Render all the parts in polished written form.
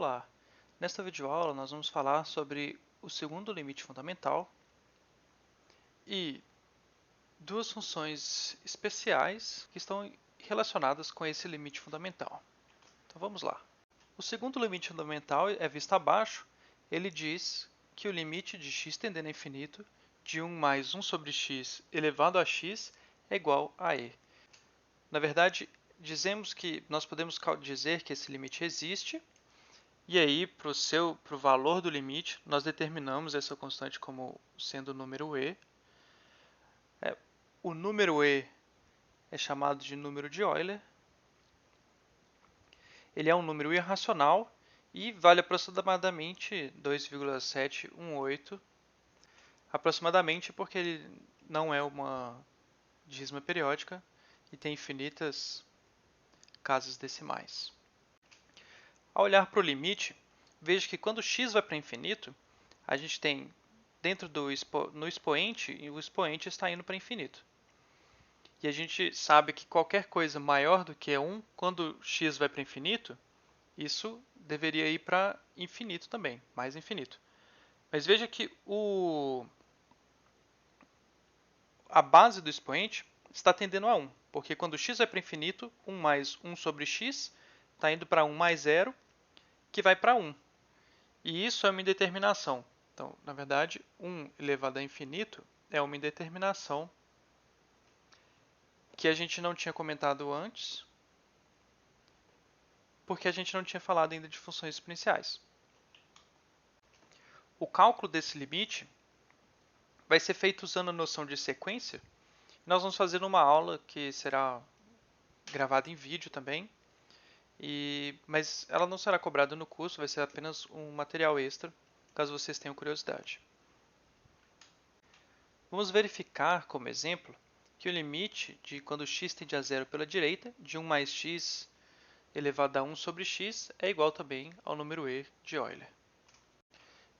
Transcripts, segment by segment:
Olá! Nesta videoaula nós vamos falar sobre o segundo limite fundamental e duas funções especiais que estão relacionadas com esse limite fundamental. Então vamos lá. O segundo limite fundamental é visto abaixo. Ele diz que o limite de x tendendo a infinito de 1 mais 1 sobre x elevado a x é igual a e. Na verdade, dizemos que nós podemos dizer que esse limite existe. E aí, para o valor do limite, nós determinamos essa constante como sendo o número e. O número e é chamado de número de Euler. Ele é um número irracional e vale aproximadamente 2,718, aproximadamente porque ele não é uma dízima periódica e tem infinitas casas decimais. Ao olhar para o limite, veja que quando x vai para infinito, a gente tem dentro no expoente, e o expoente está indo para infinito. E a gente sabe que qualquer coisa maior do que 1, quando x vai para infinito, isso deveria ir para infinito também, mais infinito. Mas veja que a base do expoente está tendendo a 1, porque quando x vai para infinito, 1 mais 1 sobre x está indo para 1 mais 0, que vai para 1. E isso é uma indeterminação. Então, na verdade, 1 elevado a infinito é uma indeterminação que a gente não tinha comentado antes, porque a gente não tinha falado ainda de funções exponenciais. O cálculo desse limite vai ser feito usando a noção de sequência. Nós vamos fazer uma aula que será gravada em vídeo também, mas ela não será cobrada no curso, vai ser apenas um material extra, caso vocês tenham curiosidade. Vamos verificar, como exemplo, que o limite de quando x tende a zero pela direita, de 1 mais x elevado a 1 sobre x, é igual também ao número e de Euler.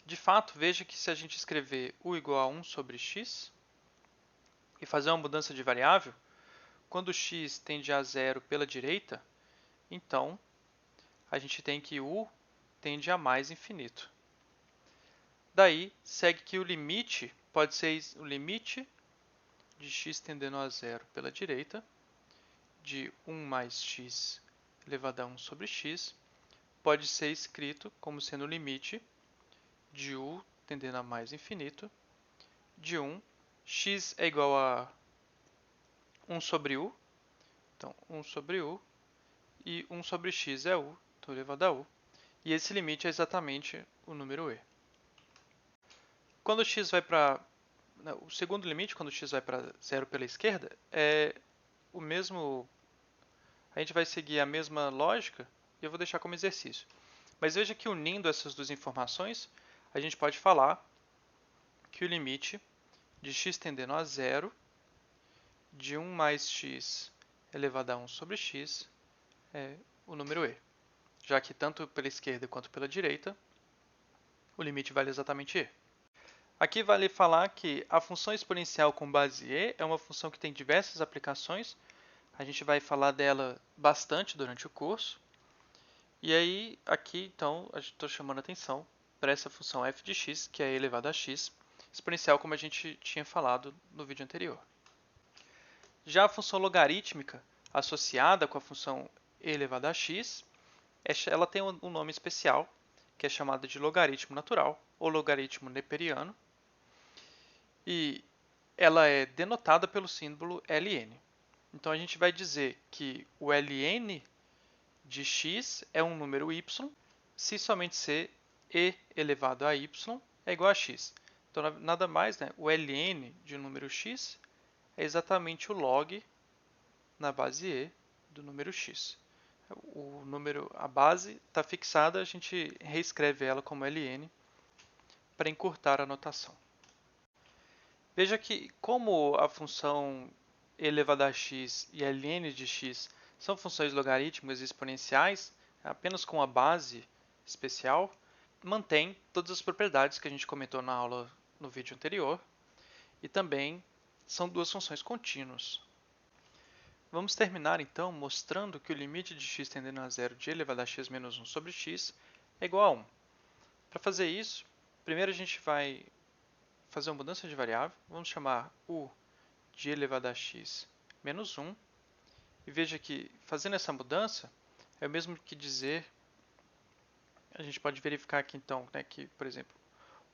De fato, veja que se a gente escrever u igual a 1 sobre x e fazer uma mudança de variável, quando x tende a zero pela direita, então a gente tem que u tende a mais infinito. Daí, segue que o limite pode ser o limite de x tendendo a zero pela direita, de 1 mais x elevado a 1 sobre x, pode ser escrito como sendo o limite de u tendendo a mais infinito, de 1, x é igual a 1 sobre u, então 1 sobre u, e 1 sobre x é u, então elevado a u, e esse limite é exatamente o número e. Quando x vai para o segundo limite, quando x vai para zero pela esquerda, é o mesmo. A gente vai seguir a mesma lógica e eu vou deixar como exercício. Mas veja que unindo essas duas informações, a gente pode falar que o limite de x tendendo a zero de 1 mais x elevado a 1 sobre x é o número e, já que tanto pela esquerda quanto pela direita, o limite vale exatamente e. Aqui vale falar que a função exponencial com base e é uma função que tem diversas aplicações. A gente vai falar dela bastante durante o curso. E aí, aqui, então, eu estou chamando a atenção para essa função f de x, que é e elevado a x, exponencial como a gente tinha falado no vídeo anterior. Já a função logarítmica, associada com a função e elevado a x, ela tem um nome especial, que é chamada de logaritmo natural, ou logaritmo neperiano, e ela é denotada pelo símbolo ln. Então, a gente vai dizer que o ln de x é um número y, se somente c e elevado a y é igual a x. Então, nada mais, o ln de um número x é exatamente o log na base e do número x. A base está fixada, a gente reescreve ela como ln para encurtar a notação. Veja que, como a função e elevado a x e ln de x são funções logarítmicas e exponenciais, apenas com a base especial, mantém todas as propriedades que a gente comentou na aula no vídeo anterior, e também são duas funções contínuas. Vamos terminar então mostrando que o limite de x tendendo a zero de e elevado a x menos 1 sobre x é igual a 1. Para fazer isso, primeiro a gente vai fazer uma mudança de variável. Vamos chamar u de elevado a x menos 1. E veja que fazendo essa mudança é o mesmo que dizer, a gente pode verificar aqui então, né, que, por exemplo,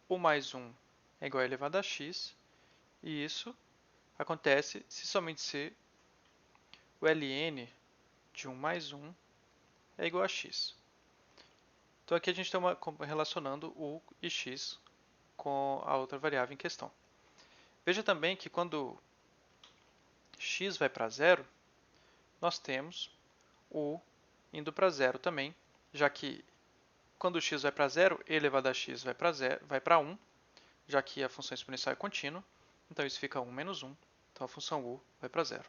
u mais 1 é igual a elevado a x, e isso acontece se somente se o ln de 1 mais 1 é igual a x. Então aqui a gente está relacionando u e x com a outra variável em questão. Veja também que quando x vai para zero, nós temos u indo para zero também, já que quando x vai para zero, e elevado a x vai para 1, já que a função exponencial é contínua, então isso fica 1 menos 1, então a função u vai para zero.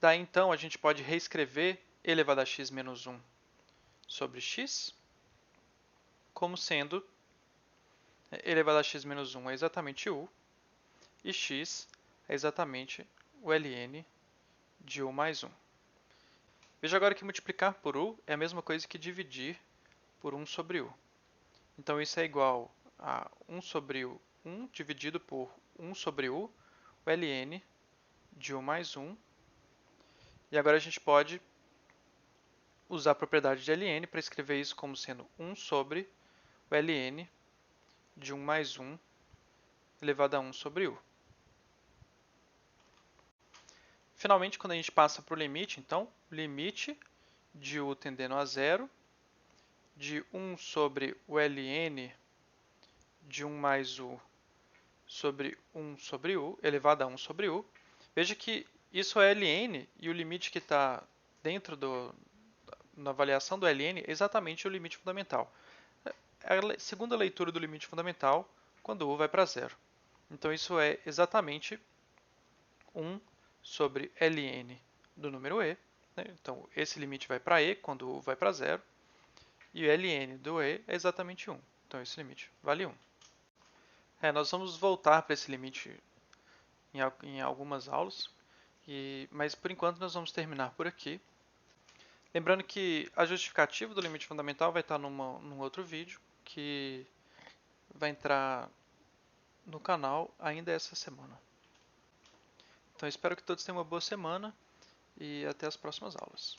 Daí então a gente pode reescrever e elevado a x menos 1 sobre x como sendo e elevado a x menos 1 é exatamente u, e x é exatamente o ln de u mais 1. Veja agora que multiplicar por u é a mesma coisa que dividir por 1 sobre u. Então isso é igual a 1 sobre u, 1 dividido por 1 sobre u, o ln de u mais 1. E agora a gente pode usar a propriedade de ln para escrever isso como sendo 1 sobre o ln de 1 mais 1 elevado a 1 sobre u. Finalmente, quando a gente passa para o limite, então, limite de u tendendo a zero, de 1 sobre o ln de 1 mais u sobre 1 sobre u, elevado a 1 sobre u. Veja que isso é ln e o limite que está dentro na avaliação do ln é exatamente o limite fundamental. É a segunda leitura do limite fundamental quando u vai para zero. Então isso é exatamente 1 sobre ln do número e. Né? Então esse limite vai para e quando u vai para zero. E o ln do e é exatamente 1. Então esse limite vale 1. Nós vamos voltar para esse limite em algumas aulas, mas por enquanto nós vamos terminar por aqui. Lembrando que a justificativa do limite fundamental vai estar num outro vídeo que vai entrar no canal ainda essa semana. Então espero que todos tenham uma boa semana e até as próximas aulas.